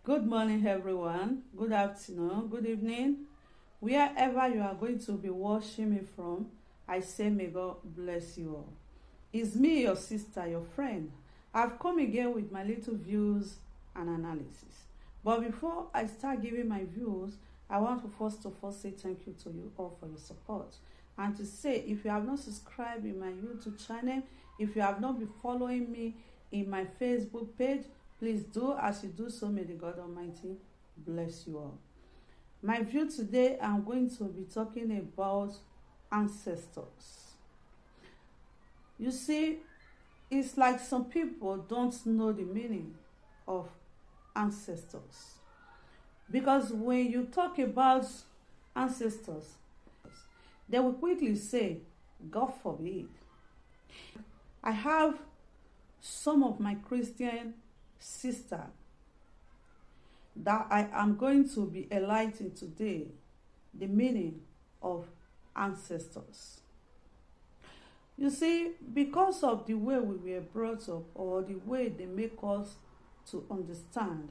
Good morning, everyone. Good afternoon, good evening. Wherever you are going to be watching me from, I say may God bless you all. It's me, your sister, your friend. I've come again with my little views and analysis. But before I start giving my views, I want to first of all say thank you to you all for your support. And to say, if you have not subscribed in my YouTube channel, if you have not been following me in my Facebook page, please do. As you do so, may the God Almighty bless you all. My view today, I'm going to be talking about ancestors. You see, it's like some people don't know the meaning of ancestors. Because when you talk about ancestors, they will quickly say, God forbid. I have some of my Christian sister that I am going to be enlightening today the meaning of ancestors. You see, because of the way we were brought up or the way they make us to understand,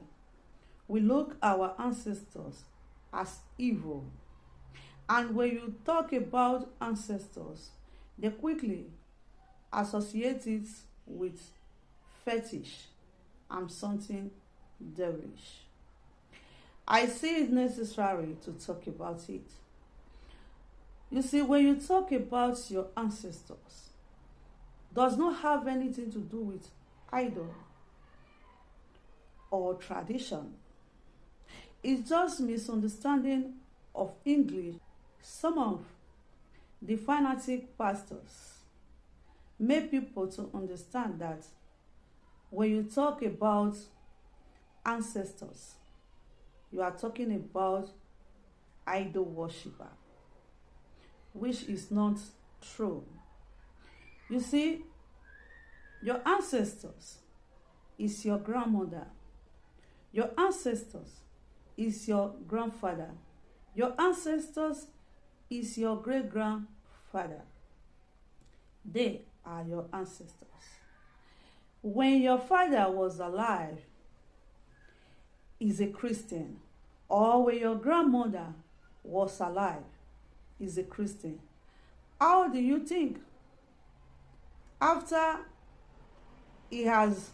we look our ancestors as evil. And when you talk about ancestors, they quickly associate it with fetish and something devilish. I see it necessary to talk about it. You see, when you talk about your ancestors, does not have anything to do with idol or tradition. It's just misunderstanding of English. Some of the fanatic pastors make people to understand that when you talk about ancestors, you are talking about idol worshiper, which is not true. You see, your ancestors is your grandmother. Your ancestors is your grandfather. Your ancestors is your great-grandfather. They are your ancestors. When your father was alive, is a Christian, or when your grandmother was alive, is a Christian, how do you think after he has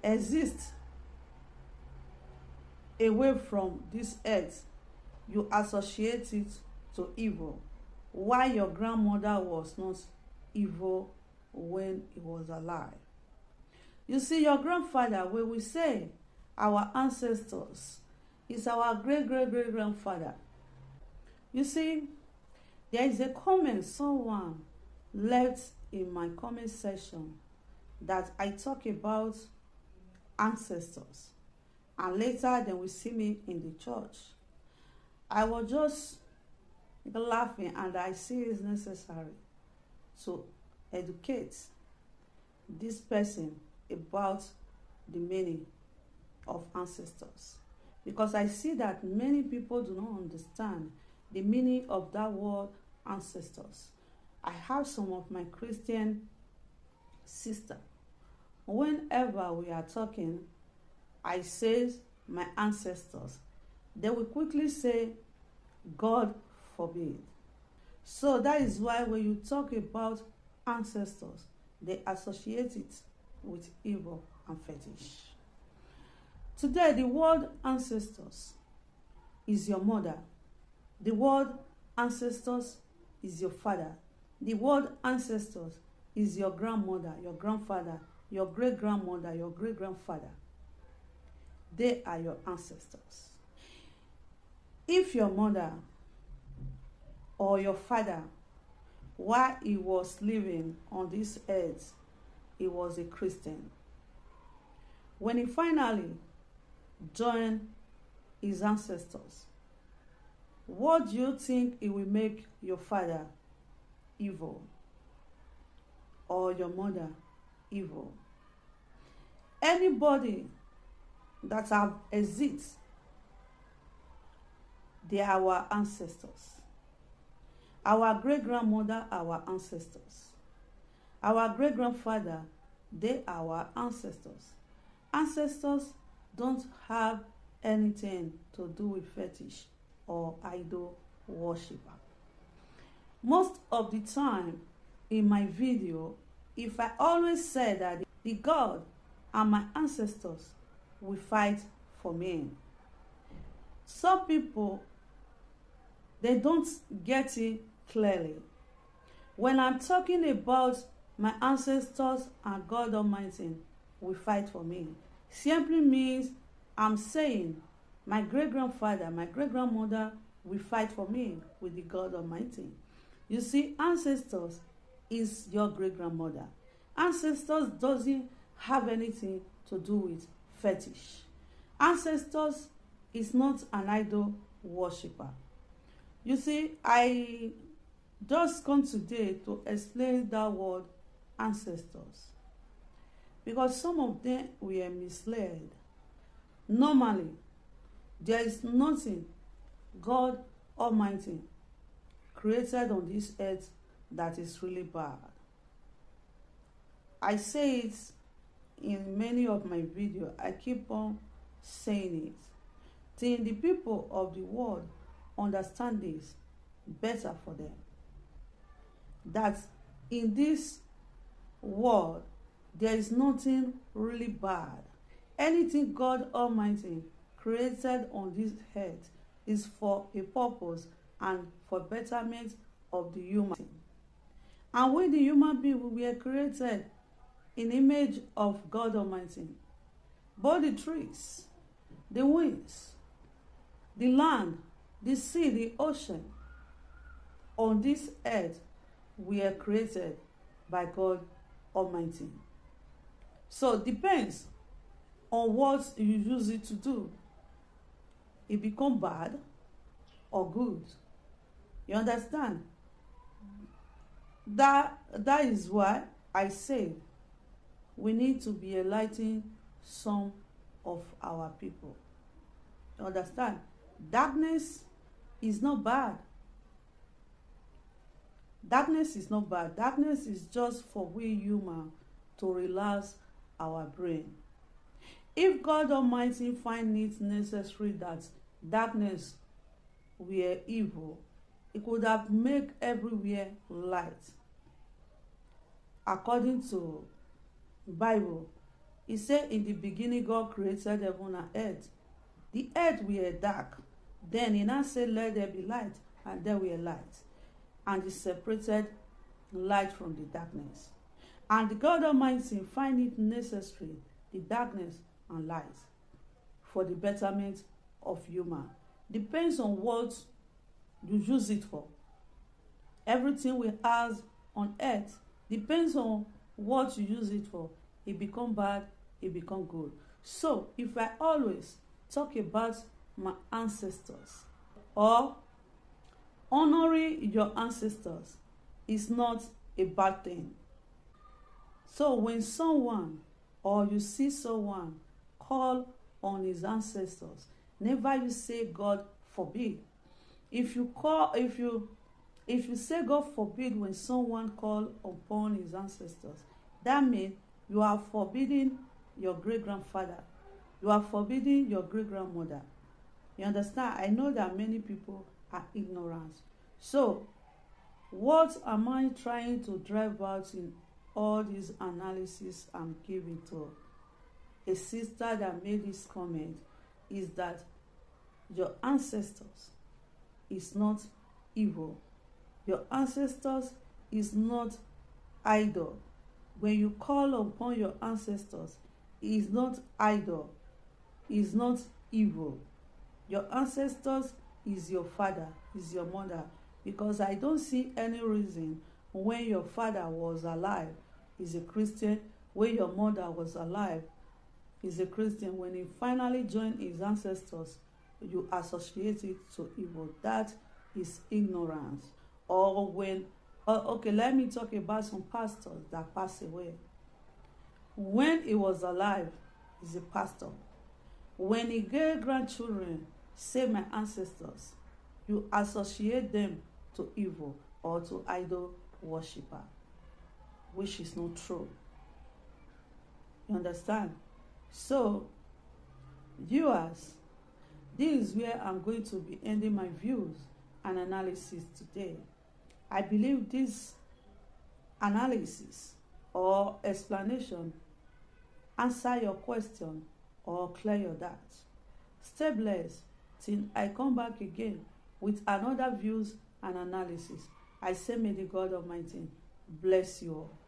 existed away from this earth, you associate it to evil, why your grandmother was not evil when he was alive? You see, your grandfather, when we say our ancestors, is our great-great-great-grandfather. You see, there is a comment someone left in my comment section that I talk about ancestors, and later they will see me in the church. I was just laughing, and I see it's necessary to educate this person about the meaning of ancestors, because I see that many people do not understand the meaning of that word ancestors. I have some of my Christian sister, whenever we are talking, I say my ancestors, they will quickly say God forbid. So that is why when you talk about ancestors, they associate it with evil and fetish. Today, the word ancestors is your mother. The word ancestors is your father. The word ancestors is your grandmother, your grandfather, your great-grandmother, your great-grandfather. They are your ancestors. If your mother or your father, while he was living on this earth, he was a Christian, when he finally joined his ancestors, what do you think it will make your father evil or your mother evil? Anybody that have existed, they are our ancestors. Our great-grandmother, our ancestors. Our great-grandfather, they are our ancestors. Ancestors don't have anything to do with fetish or idol worshiper. Most of the time in my video, if I always say that the God and my ancestors will fight for me, some people, they don't get it clearly. When I'm talking about my ancestors and God Almighty will fight for me, simply means I'm saying my great-grandfather, my great-grandmother will fight for me with the God Almighty. You see, ancestors is your great-grandmother. Ancestors doesn't have anything to do with fetish. Ancestors is not an idol worshiper. You see, I just come today to explain that word ancestors, because some of them were misled. Normally, there is nothing God Almighty created on this earth that is really bad. I say it in many of my videos. I keep on saying it till the people of the world understand this better for them, that in this world there is nothing really bad. Anything God Almighty created on this earth is for a purpose and for betterment of the human. And when the human being we were created in image of God Almighty, both the trees, the winds, the land, the sea, the ocean on this earth were created by God Almighty. So it depends on what you use it to do. It become bad or good. You understand? That is why I say we need to be enlightening some of our people. You understand? Darkness is not bad. Darkness is not bad. Darkness is just for we human to relax our brain. If God Almighty find it necessary that darkness were evil, it could have made everywhere light. According to the Bible, it said in the beginning God created heaven and earth. The earth were dark. Then he now said, let there be light, and there were light. And he separated light from the darkness. And the God Almighty find it necessary, the darkness and light, for the betterment of human. Depends on what you use it for. Everything we have on earth depends on what you use it for. It become bad, it become good. So if I always talk about my ancestors, or honoring your ancestors is not a bad thing. So when someone or you see someone call on his ancestors, never you say God forbid. If you say God forbid when someone call upon his ancestors, that means you are forbidding your great-grandfather. You are forbidding your great-grandmother. You understand? I know that many people are ignorant. So, what am I trying to drive out in all these analysis I'm giving to a sister that made this comment is that your ancestors is not evil. Your ancestors is not idol. When you call upon your ancestors, it is not idol, is not evil. Your ancestors is your father, is your mother, because I don't see any reason when your father was alive is a Christian, when your mother was alive is a Christian, when he finally joined his ancestors, you associate it to evil. That is ignorance. Or when, okay, let me talk about some pastors that passed away. When he was alive, he's a pastor. When he gave grandchildren, say my ancestors, you associate them to evil or to idol worshiper, which is not true. You understand? So, viewers, This is where I'm going to be ending my views and analysis today. I believe this analysis or explanation answer your question or clear your doubt. Stay blessed till I come back again with another views and analysis. I say may the God Almighty bless you all.